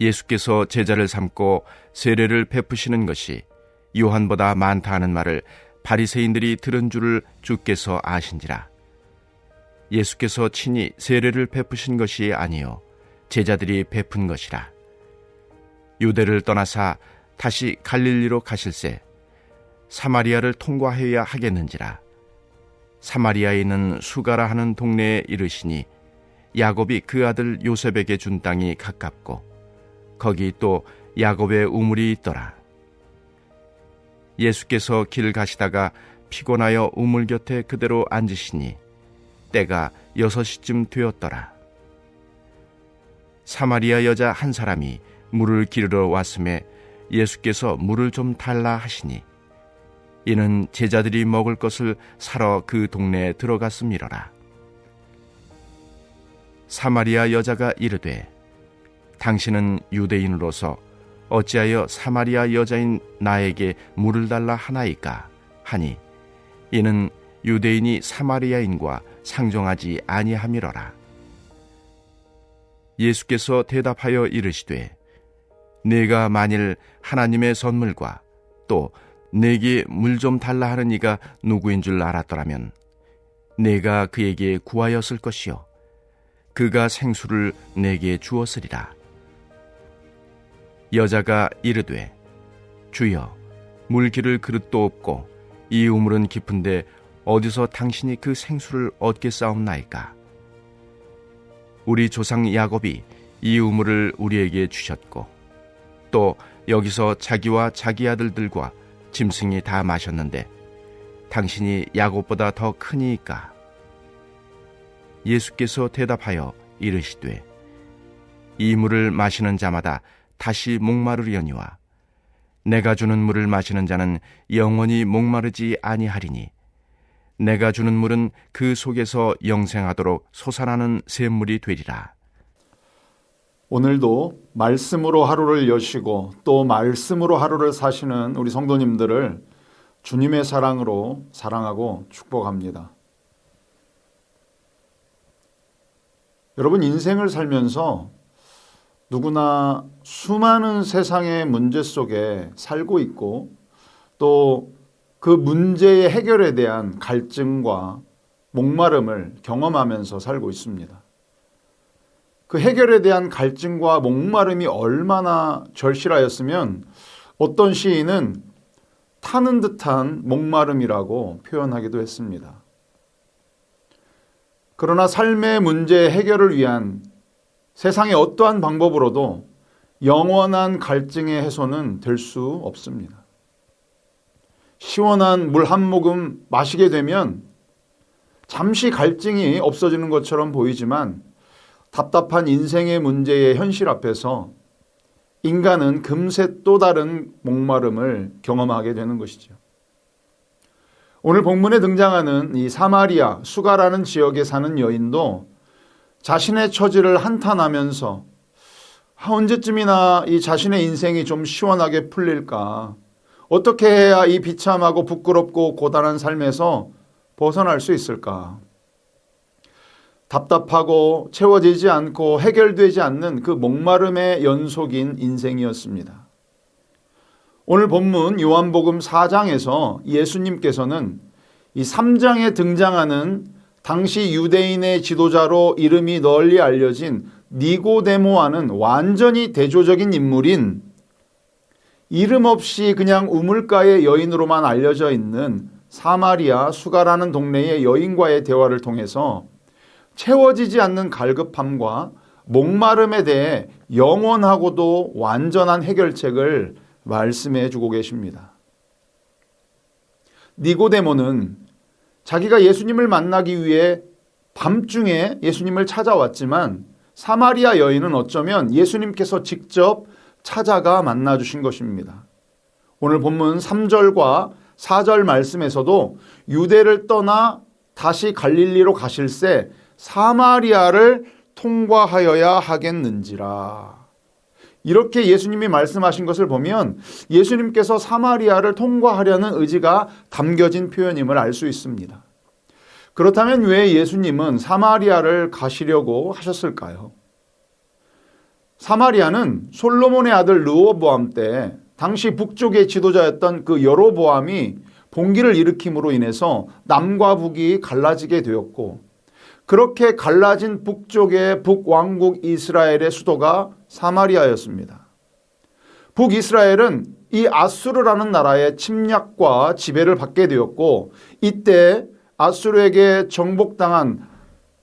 예수께서 제자를 삼고 세례를 베푸시는 것이 요한보다 많다 하는 말을 바리새인들이 들은 줄을 주께서 아신지라. 예수께서 친히 세례를 베푸신 것이 아니요 제자들이 베푼 것이라. 유대를 떠나사 다시 갈릴리로 가실새 사마리아를 통과해야 하겠는지라. 사마리아에 있는 수가라 하는 동네에 이르시니 야곱이 그 아들 요셉에게 준 땅이 가깝고 거기 또 야곱의 우물이 있더라. 예수께서 길 가시다가 피곤하여 우물 곁에 그대로 앉으시니 때가 6시쯤 되었더라. 사마리아 여자 한 사람이 물을 기르러 왔음에 예수께서 물을 좀 달라 하시니 이는 제자들이 먹을 것을 사러 그 동네에 들어갔음이러라. 사마리아 여자가 이르되 당신은 유대인으로서 어찌하여 사마리아 여자인 나에게 물을 달라 하나이까 하니 이는 유대인이 사마리아인과 상종하지 아니함이러라. 예수께서 대답하여 이르시되 네가 만일 하나님의 선물과 또 내게 물 좀 달라 하는 이가 누구인 줄 알았더라면 내가 그에게 구하였을 것이요 그가 생수를 내게 주었으리라. 여자가 이르되 주여 물 기를 그릇도 없고 이 우물은 깊은데 어디서 당신이 그 생수를 얻겠사옵나이까. 우리 조상 야곱이 이 우물을 우리에게 주셨고 또 여기서 자기와 자기 아들들과 짐승이 다 마셨는데 당신이 야곱보다 더 크니이까. 예수께서 대답하여 이르시되 이 물을 마시는 자마다 다시 목마르려니와 내가 주는 물을 마시는 자는 영원히 목마르지 아니하리니 내가 주는 물은 그 속에서 영생하도록 솟아나는 샘물이 되리라. 오늘도 말씀으로 하루를 여시고 또 말씀으로 하루를 사시는 우리 성도님들을 주님의 사랑으로 사랑하고 축복합니다. 여러분, 인생을 살면서 누구나 수많은 세상의 문제 속에 살고 있고 또 그 문제의 해결에 대한 갈증과 목마름을 경험하면서 살고 있습니다. 그 해결에 대한 갈증과 목마름이 얼마나 절실하였으면 어떤 시인은 타는 듯한 목마름이라고 표현하기도 했습니다. 그러나 삶의 문제 해결을 위한 세상의 어떠한 방법으로도 영원한 갈증의 해소는 될 수 없습니다. 시원한 물 한 모금 마시게 되면 잠시 갈증이 없어지는 것처럼 보이지만 답답한 인생의 문제의 현실 앞에서 인간은 금세 또 다른 목마름을 경험하게 되는 것이죠. 오늘 본문에 등장하는 이 사마리아 수가라는 지역에 사는 여인도 자신의 처지를 한탄하면서 언제쯤이나 이 자신의 인생이 좀 시원하게 풀릴까? 어떻게 해야 이 비참하고 부끄럽고 고단한 삶에서 벗어날 수 있을까? 답답하고 채워지지 않고 해결되지 않는 그 목마름의 연속인 인생이었습니다. 오늘 본문 요한복음 4장에서 예수님께서는 이 3장에 등장하는 당시 유대인의 지도자로 이름이 널리 알려진 니고데모와는 완전히 대조적인 인물인 이름 없이 그냥 우물가의 여인으로만 알려져 있는 사마리아 수가라는 동네의 여인과의 대화를 통해서 채워지지 않는 갈급함과 목마름에 대해 영원하고도 완전한 해결책을 말씀해 주고 계십니다. 니고데모는 자기가 예수님을 만나기 위해 밤중에 예수님을 찾아왔지만 사마리아 여인은 어쩌면 예수님께서 직접 찾아가 만나주신 것입니다. 오늘 본문 3절과 4절 말씀에서도 유대를 떠나 다시 갈릴리로 가실새 사마리아를 통과하여야 하겠는지라. 이렇게 예수님이 말씀하신 것을 보면 예수님께서 사마리아를 통과하려는 의지가 담겨진 표현임을 알 수 있습니다. 그렇다면 왜 예수님은 사마리아를 가시려고 하셨을까요? 사마리아는 솔로몬의 아들 르호보암 때 당시 북쪽의 지도자였던 그 여로보암이 봉기를 일으킴으로 인해서 남과 북이 갈라지게 되었고, 그렇게 갈라진 북쪽의 북왕국 이스라엘의 수도가 사마리아였습니다. 북이스라엘은 이 아수르라는 나라의 침략과 지배를 받게 되었고, 이때 아수르에게 정복당한,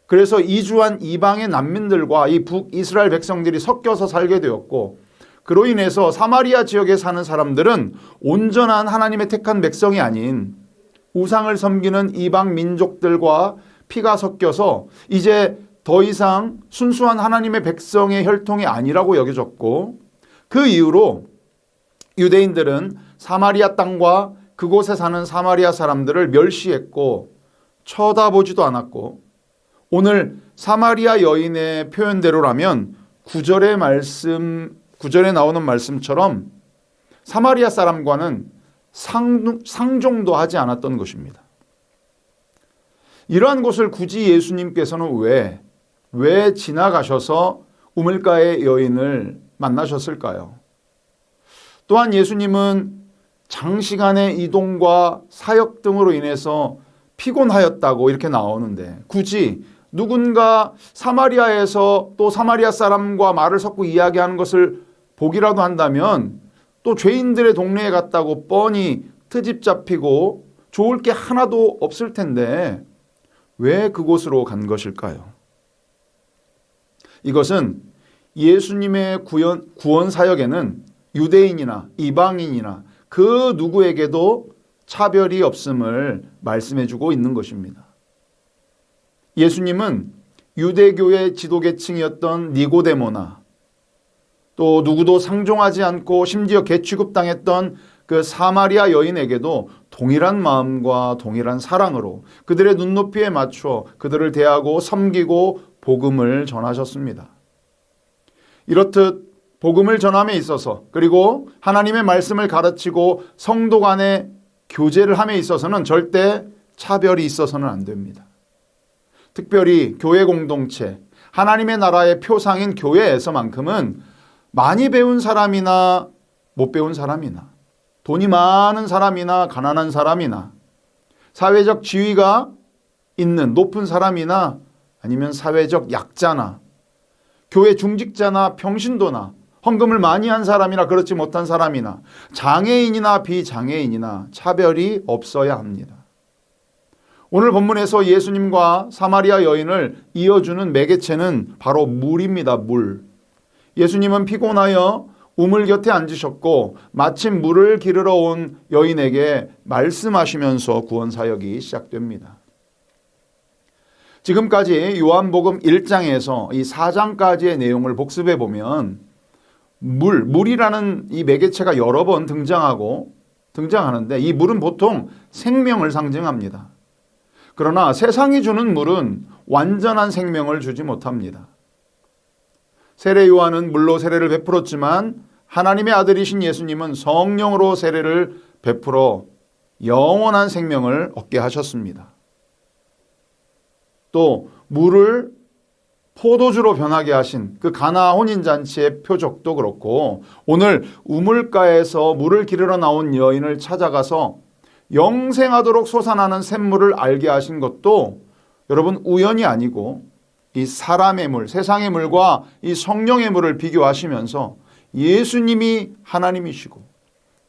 그래서 이주한 이방의 난민들과 이 북이스라엘 백성들이 섞여서 살게 되었고, 그로 인해서 사마리아 지역에 사는 사람들은 온전한 하나님의 택한 백성이 아닌 우상을 섬기는 이방 민족들과 피가 섞여서 이제 더 이상 순수한 하나님의 백성의 혈통이 아니라고 여겨졌고, 그 이후로 유대인들은 사마리아 땅과 그곳에 사는 사마리아 사람들을 멸시했고 쳐다보지도 않았고, 오늘 사마리아 여인의 표현대로라면 9절에 나오는 말씀처럼 사마리아 사람과는 상종도 하지 않았던 것입니다. 이러한 곳을 굳이 예수님께서는 왜 지나가셔서 우물가의 여인을 만나셨을까요? 또한 예수님은 장시간의 이동과 사역 등으로 인해서 피곤하였다고 이렇게 나오는데, 굳이 누군가 사마리아에서 또 사마리아 사람과 말을 섞고 이야기하는 것을 보기라도 한다면 또 죄인들의 동네에 갔다고 뻔히 트집 잡히고 좋을 게 하나도 없을 텐데 왜 그곳으로 간 것일까요? 이것은 예수님의 구원 사역에는 유대인이나 이방인이나 그 누구에게도 차별이 없음을 말씀해주고 있는 것입니다. 예수님은 유대교의 지도계층이었던 니고데모나, 또 누구도 상종하지 않고 심지어 개취급당했던 그 사마리아 여인에게도 동일한 마음과 동일한 사랑으로 그들의 눈높이에 맞춰 그들을 대하고 섬기고 복음을 전하셨습니다. 이렇듯 복음을 전함에 있어서, 그리고 하나님의 말씀을 가르치고 성도 간의 교제를 함에 있어서는 절대 차별이 있어서는 안 됩니다. 특별히 교회 공동체, 하나님의 나라의 표상인 교회에서만큼은 많이 배운 사람이나 못 배운 사람이나, 돈이 많은 사람이나 가난한 사람이나, 사회적 지위가 있는 높은 사람이나 아니면 사회적 약자나, 교회 중직자나 평신도나, 헌금을 많이 한 사람이나 그렇지 못한 사람이나, 장애인이나 비장애인이나 차별이 없어야 합니다. 오늘 본문에서 예수님과 사마리아 여인을 이어주는 매개체는 바로 물입니다. 물. 예수님은 피곤하여 우물 곁에 앉으셨고 마침 물을 기르러 온 여인에게 말씀하시면서 구원 사역이 시작됩니다. 지금까지 요한복음 1장에서 이 4장까지의 내용을 복습해 보면 물이라는 이 매개체가 여러 번 등장하는데, 이 물은 보통 생명을 상징합니다. 그러나 세상이 주는 물은 완전한 생명을 주지 못합니다. 세례 요한은 물로 세례를 베풀었지만 하나님의 아들이신 예수님은 성령으로 세례를 베풀어 영원한 생명을 얻게 하셨습니다. 또 물을 포도주로 변하게 하신 그 가나 혼인잔치의 표적도 그렇고, 오늘 우물가에서 물을 기르러 나온 여인을 찾아가서 영생하도록 솟아나는 샘물을 알게 하신 것도 여러분 우연이 아니고, 이 사람의 물, 세상의 물과 이 성령의 물을 비교하시면서 예수님이 하나님이시고,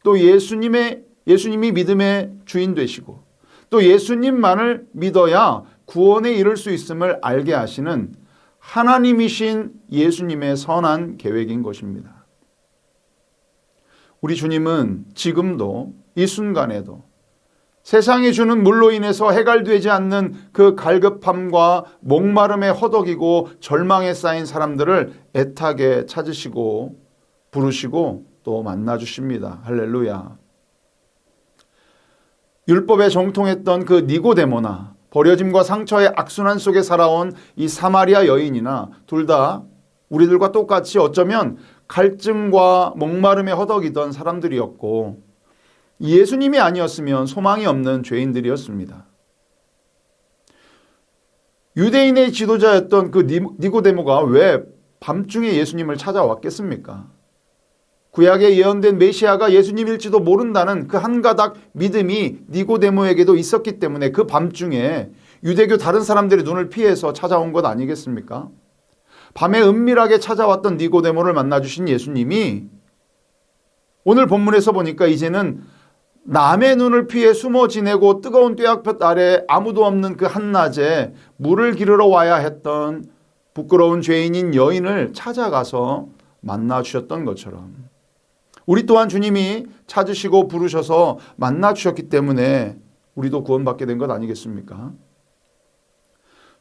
또 예수님이 믿음의 주인 되시고, 또 예수님만을 믿어야 구원에 이를 수 있음을 알게 하시는 하나님이신 예수님의 선한 계획인 것입니다. 우리 주님은 지금도 이 순간에도 세상이 주는 물로 인해서 해결되지 않는 그 갈급함과 목마름에 허덕이고 절망에 쌓인 사람들을 애타게 찾으시고 부르시고 또 만나주십니다. 할렐루야. 율법에 정통했던 그 니고데모나, 버려짐과 상처의 악순환 속에 살아온 이 사마리아 여인이나, 둘 다 우리들과 똑같이 어쩌면 갈증과 목마름에 허덕이던 사람들이었고, 예수님이 아니었으면 소망이 없는 죄인들이었습니다. 유대인의 지도자였던 그 니고데모가 왜 밤중에 예수님을 찾아왔겠습니까? 구약에 예언된 메시아가 예수님일지도 모른다는 그 한 가닥 믿음이 니고데모에게도 있었기 때문에 그 밤중에 유대교 다른 사람들의 눈을 피해서 찾아온 것 아니겠습니까? 밤에 은밀하게 찾아왔던 니고데모를 만나주신 예수님이 오늘 본문에서 보니까 이제는 남의 눈을 피해 숨어 지내고 뜨거운 뙤약볕 아래 아무도 없는 그 한낮에 물을 기르러 와야 했던 부끄러운 죄인인 여인을 찾아가서 만나주셨던 것처럼 우리 또한 주님이 찾으시고 부르셔서 만나주셨기 때문에 우리도 구원받게 된 것 아니겠습니까?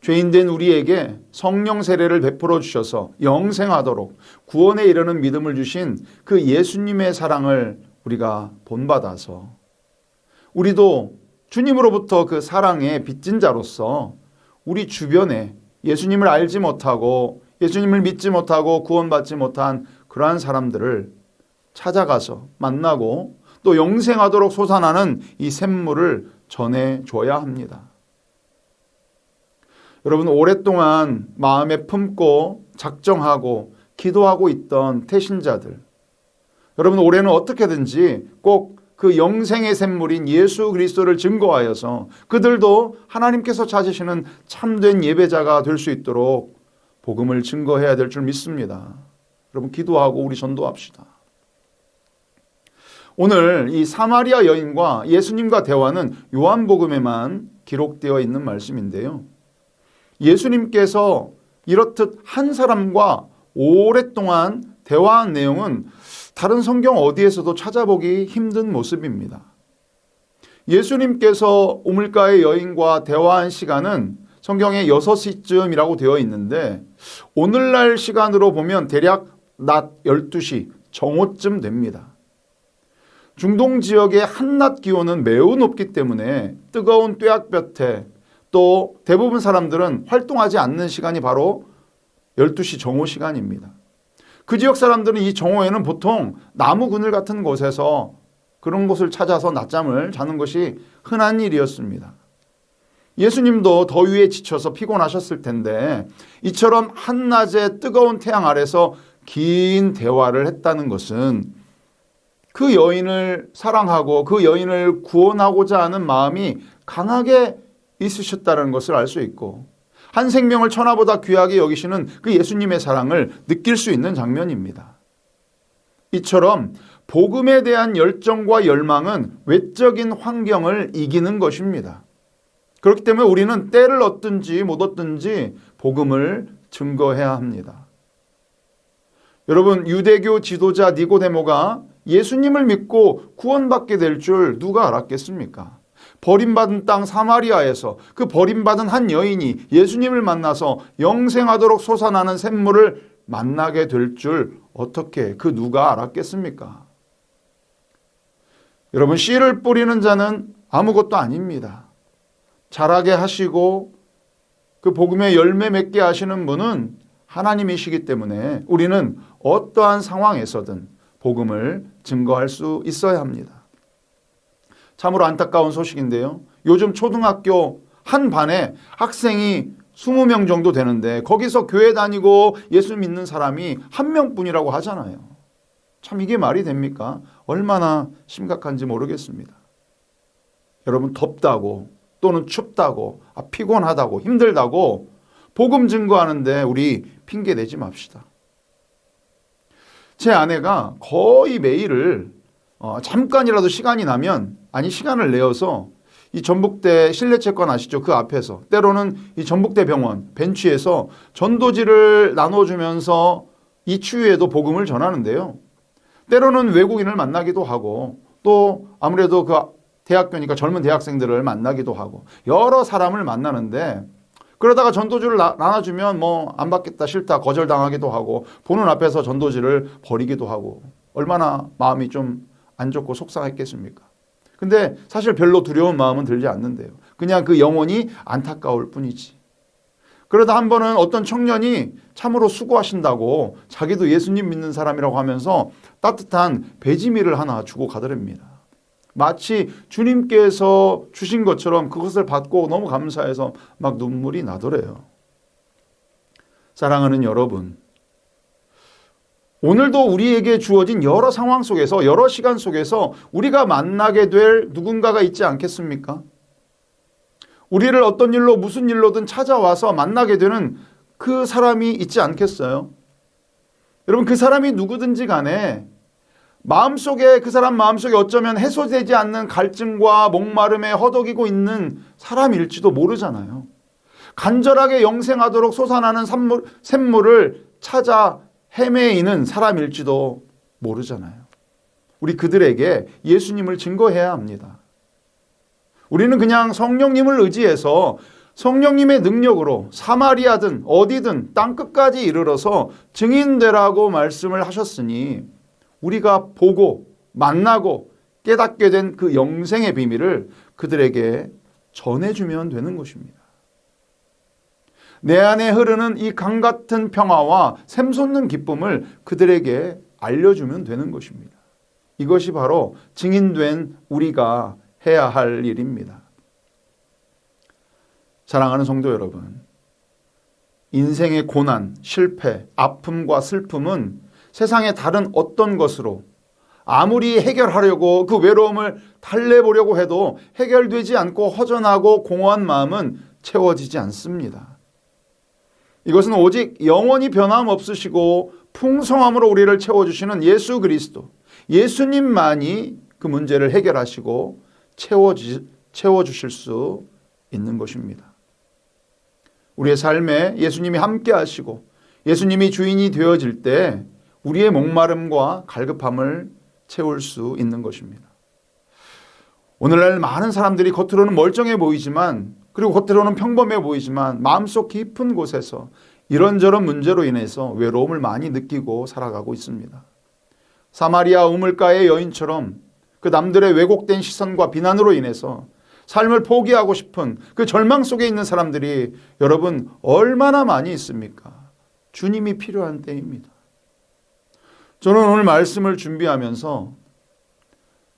죄인된 우리에게 성령 세례를 베풀어 주셔서 영생하도록 구원에 이르는 믿음을 주신 그 예수님의 사랑을 우리가 본받아서 우리도 주님으로부터 그 사랑의 빚진 자로서 우리 주변에 예수님을 알지 못하고 예수님을 믿지 못하고 구원받지 못한 그러한 사람들을 찾아가서 만나고 또 영생하도록 솟아나는 이 샘물을 전해줘야 합니다. 여러분, 오랫동안 마음에 품고 작정하고 기도하고 있던 태신자들, 여러분 올해는 어떻게든지 꼭 그 영생의 샘물인 예수 그리스도를 증거하여서 그들도 하나님께서 찾으시는 참된 예배자가 될 수 있도록 복음을 증거해야 될 줄 믿습니다. 여러분 기도하고 우리 전도합시다. 오늘 이 사마리아 여인과 예수님과 대화는 요한복음에만 기록되어 있는 말씀인데요. 예수님께서 이렇듯 한 사람과 오랫동안 대화한 내용은 다른 성경 어디에서도 찾아보기 힘든 모습입니다. 예수님께서 우물가의 여인과 대화한 시간은 성경에 6시쯤이라고 되어 있는데 오늘날 시간으로 보면 대략 낮 12시 정오쯤 됩니다. 중동 지역의 한낮 기온은 매우 높기 때문에 뜨거운 뙤약볕에 또 대부분 사람들은 활동하지 않는 시간이 바로 12시 정오 시간입니다. 그 지역 사람들은 이 정오에는 보통 나무 그늘 같은 곳에서 그런 곳을 찾아서 낮잠을 자는 것이 흔한 일이었습니다. 예수님도 더위에 지쳐서 피곤하셨을 텐데 이처럼 한낮에 뜨거운 태양 아래서 긴 대화를 했다는 것은 그 여인을 사랑하고 그 여인을 구원하고자 하는 마음이 강하게 있으셨다는 것을 알 수 있고 한 생명을 천하보다 귀하게 여기시는 그 예수님의 사랑을 느낄 수 있는 장면입니다. 이처럼 복음에 대한 열정과 열망은 외적인 환경을 이기는 것입니다. 그렇기 때문에 우리는 때를 얻든지 못 얻든지 복음을 증거해야 합니다. 여러분, 유대교 지도자 니고데모가 예수님을 믿고 구원받게 될 줄 누가 알았겠습니까? 버림받은 땅 사마리아에서 그 버림받은 한 여인이 예수님을 만나서 영생하도록 솟아나는 샘물을 만나게 될 줄 어떻게 그 누가 알았겠습니까? 여러분, 씨를 뿌리는 자는 아무것도 아닙니다. 자라게 하시고 그 복음의 열매 맺게 하시는 분은 하나님이시기 때문에 우리는 어떠한 상황에서든 복음을 증거할 수 있어야 합니다. 참으로 안타까운 소식인데요. 요즘 초등학교 한 반에 학생이 20명 정도 되는데 거기서 교회 다니고 예수 믿는 사람이 한 명뿐이라고 하잖아요. 참 이게 말이 됩니까? 얼마나 심각한지 모르겠습니다. 여러분 덥다고 또는 춥다고 피곤하다고 힘들다고 복음 증거하는데 우리 핑계 대지 맙시다. 제 아내가 거의 매일을 잠깐이라도 시간이 나면 시간을 내어서 이 전북대 실내체육관 아시죠? 그 앞에서 때로는 이 전북대 병원 벤치에서 전도지를 나눠주면서 이 추위에도 복음을 전하는데요. 때로는 외국인을 만나기도 하고 또 아무래도 그 대학교니까 젊은 대학생들을 만나기도 하고 여러 사람을 만나는데 그러다가 전도지를 나눠주면 안 받겠다 싫다 거절당하기도 하고 보는 앞에서 전도지를 버리기도 하고 얼마나 마음이 좀 안 좋고 속상했겠습니까? 근데 사실 별로 두려운 마음은 들지 않는데요. 그냥 그 영혼이 안타까울 뿐이지. 그러다 한 번은 어떤 청년이 참으로 수고하신다고 자기도 예수님 믿는 사람이라고 하면서 따뜻한 배지미를 하나 주고 가더랍니다. 마치 주님께서 주신 것처럼 그것을 받고 너무 감사해서 막 눈물이 나더래요. 사랑하는 여러분, 오늘도 우리에게 주어진 여러 상황 속에서, 여러 시간 속에서 우리가 만나게 될 누군가가 있지 않겠습니까? 우리를 어떤 일로 무슨 일로든 찾아와서 만나게 되는 그 사람이 있지 않겠어요? 여러분, 그 사람이 누구든지 간에 마음속에, 그 사람 마음속에 어쩌면 해소되지 않는 갈증과 목마름에 허덕이고 있는 사람일지도 모르잖아요. 간절하게 영생하도록 솟아나는 샘물을 찾아 헤매이는 사람일지도 모르잖아요. 우리 그들에게 예수님을 증거해야 합니다. 우리는 그냥 성령님을 의지해서 성령님의 능력으로 사마리아든 어디든 땅끝까지 이르러서 증인되라고 말씀을 하셨으니 우리가 보고 만나고 깨닫게 된 그 영생의 비밀을 그들에게 전해주면 되는 것입니다. 내 안에 흐르는 이 강 같은 평화와 샘솟는 기쁨을 그들에게 알려주면 되는 것입니다. 이것이 바로 증인된 우리가 해야 할 일입니다. 사랑하는 성도 여러분, 인생의 고난, 실패, 아픔과 슬픔은 세상의 다른 어떤 것으로 아무리 해결하려고 그 외로움을 달래보려고 해도 해결되지 않고 허전하고 공허한 마음은 채워지지 않습니다. 이것은 오직 영원히 변함없으시고 풍성함으로 우리를 채워주시는 예수 그리스도, 예수님만이 그 문제를 해결하시고 채워주실 수 있는 것입니다. 우리의 삶에 예수님이 함께 하시고 예수님이 주인이 되어질 때 우리의 목마름과 갈급함을 채울 수 있는 것입니다. 오늘날 많은 사람들이 겉으로는 멀쩡해 보이지만, 그리고 겉으로는 평범해 보이지만 마음속 깊은 곳에서 이런저런 문제로 인해서 외로움을 많이 느끼고 살아가고 있습니다. 사마리아 우물가의 여인처럼 그 남들의 왜곡된 시선과 비난으로 인해서 삶을 포기하고 싶은 그 절망 속에 있는 사람들이 여러분 얼마나 많이 있습니까? 주님이 필요한 때입니다. 저는 오늘 말씀을 준비하면서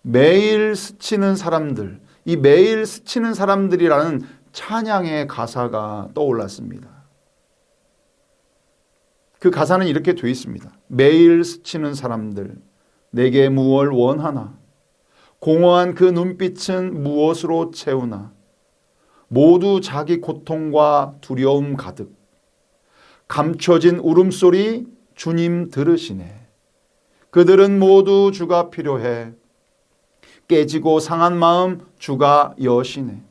매일 스치는 사람들, 이 매일 스치는 사람들이라는 찬양의 가사가 떠올랐습니다. 그 가사는 이렇게 되어 있습니다. 매일 스치는 사람들, 내게 무엇을 원하나? 공허한 그 눈빛은 무엇으로 채우나? 모두 자기 고통과 두려움 가득. 감춰진 울음소리 주님 들으시네. 그들은 모두 주가 필요해. 깨지고 상한 마음 주가 여시네.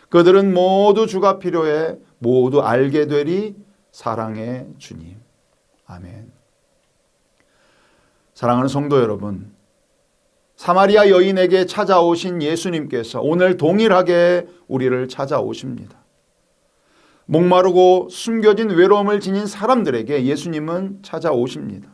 그들은 모두 주가 필요해. 모두 알게 되리 사랑의 주님. 아멘. 사랑하는 성도 여러분, 사마리아 여인에게 찾아오신 예수님께서 오늘 동일하게 우리를 찾아오십니다. 목마르고 숨겨진 외로움을 지닌 사람들에게 예수님은 찾아오십니다.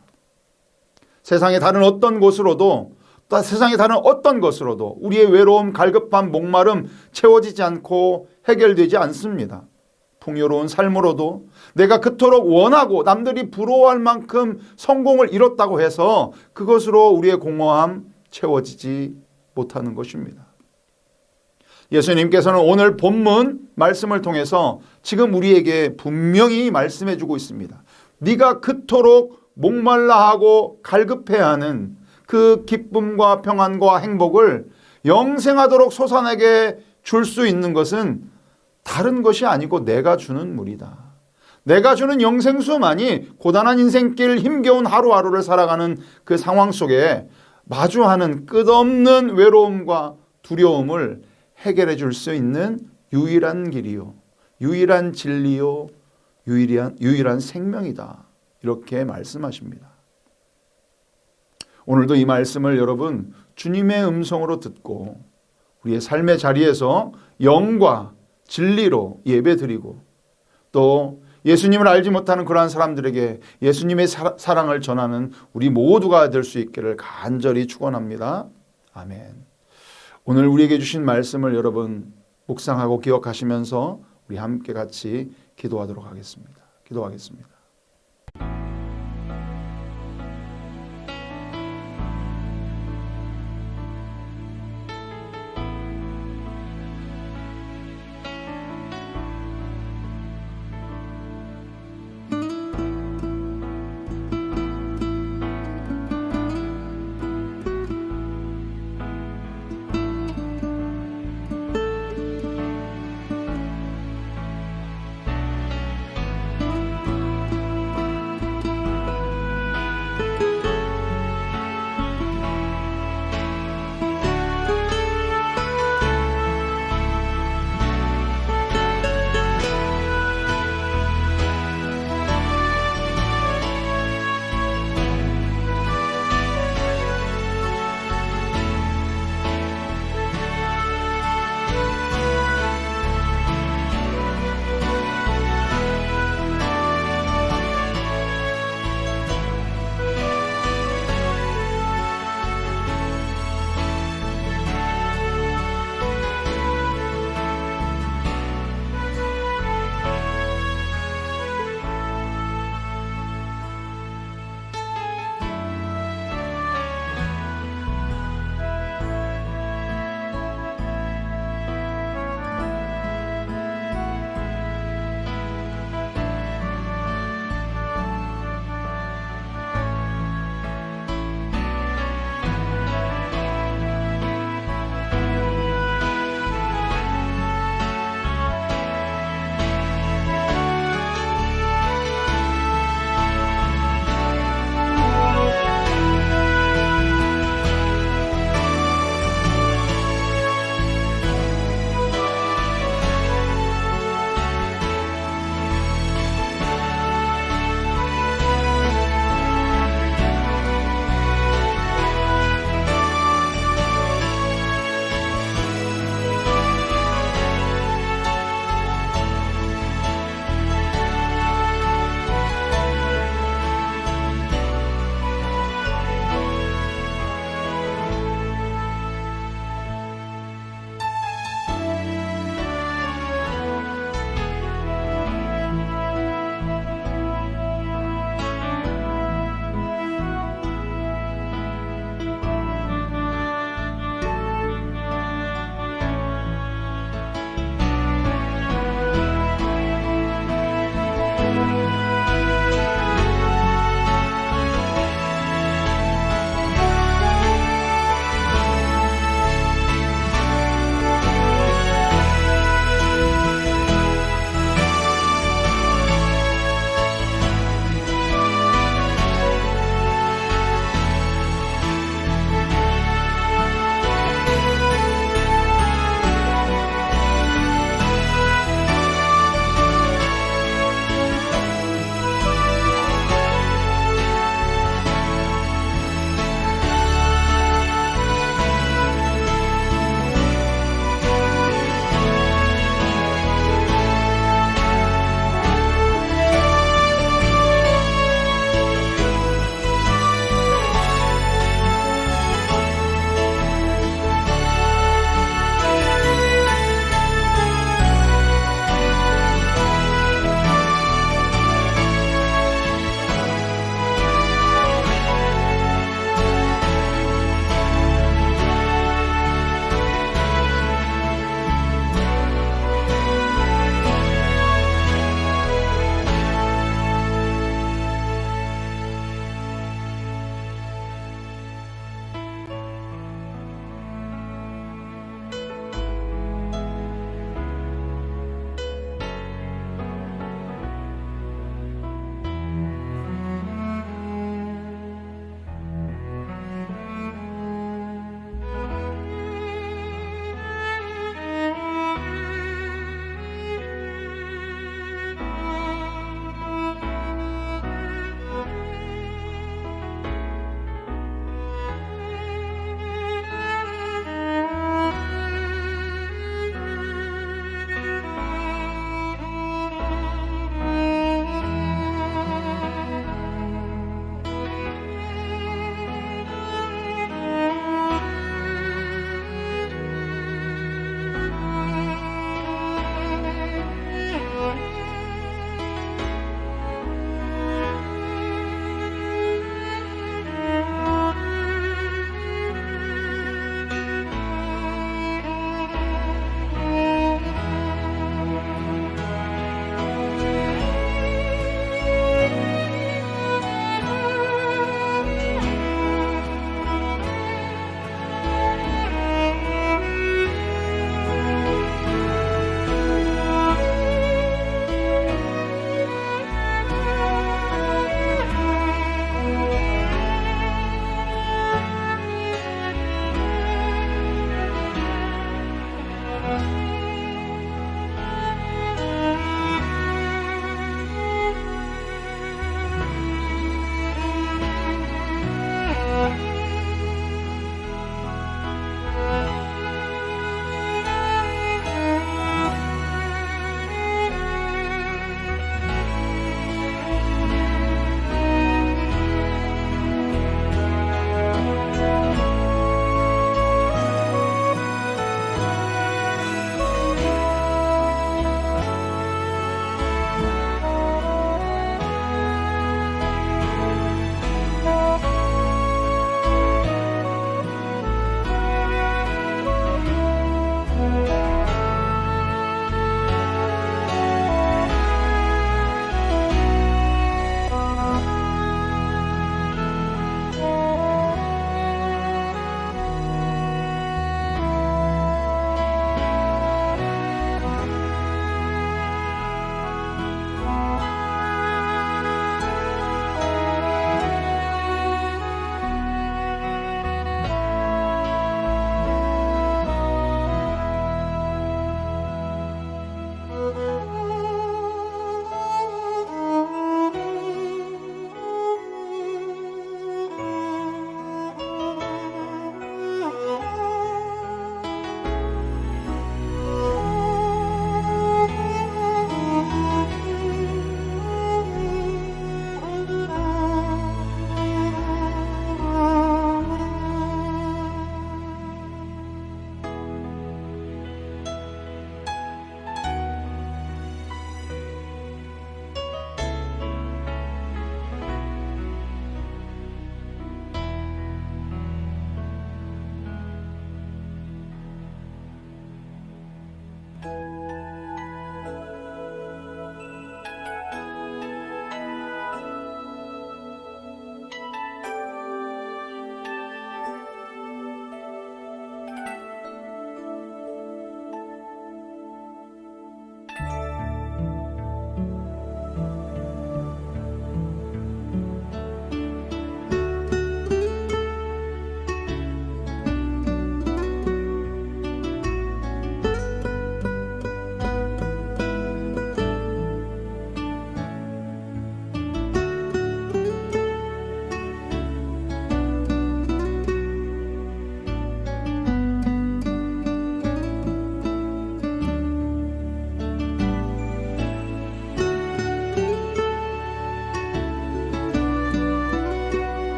세상의 다른 어떤 곳으로도, 또 세상의 다른 어떤 것으로도 우리의 외로움, 갈급함, 목마름 채워지지 않고 해결되지 않습니다. 풍요로운 삶으로도 내가 그토록 원하고 남들이 부러워할 만큼 성공을 이뤘다고 해서 그것으로 우리의 공허함 채워지지 못하는 것입니다. 예수님께서는 오늘 본문 말씀을 통해서 지금 우리에게 분명히 말씀해 주고 있습니다. 네가 그토록 목말라하고 갈급해하는 그 기쁨과 평안과 행복을 영생하도록 솟아내게 줄 수 있는 것은 다른 것이 아니고 내가 주는 물이다. 내가 주는 영생수만이 고단한 인생길 힘겨운 하루하루를 살아가는 그 상황 속에 마주하는 끝없는 외로움과 두려움을 해결해 줄 수 있는 유일한 길이요, 유일한 진리요, 유일한 생명이다. 이렇게 말씀하십니다. 오늘도 이 말씀을 여러분 주님의 음성으로 듣고 우리의 삶의 자리에서 영과 진리로 예배드리고 또 예수님을 알지 못하는 그러한 사람들에게 예수님의 사랑을 전하는 우리 모두가 될 수 있기를 간절히 축원합니다. 아멘. 오늘 우리에게 주신 말씀을 여러분 묵상하고 기억하시면서 우리 함께 같이 기도하도록 하겠습니다. 기도하겠습니다.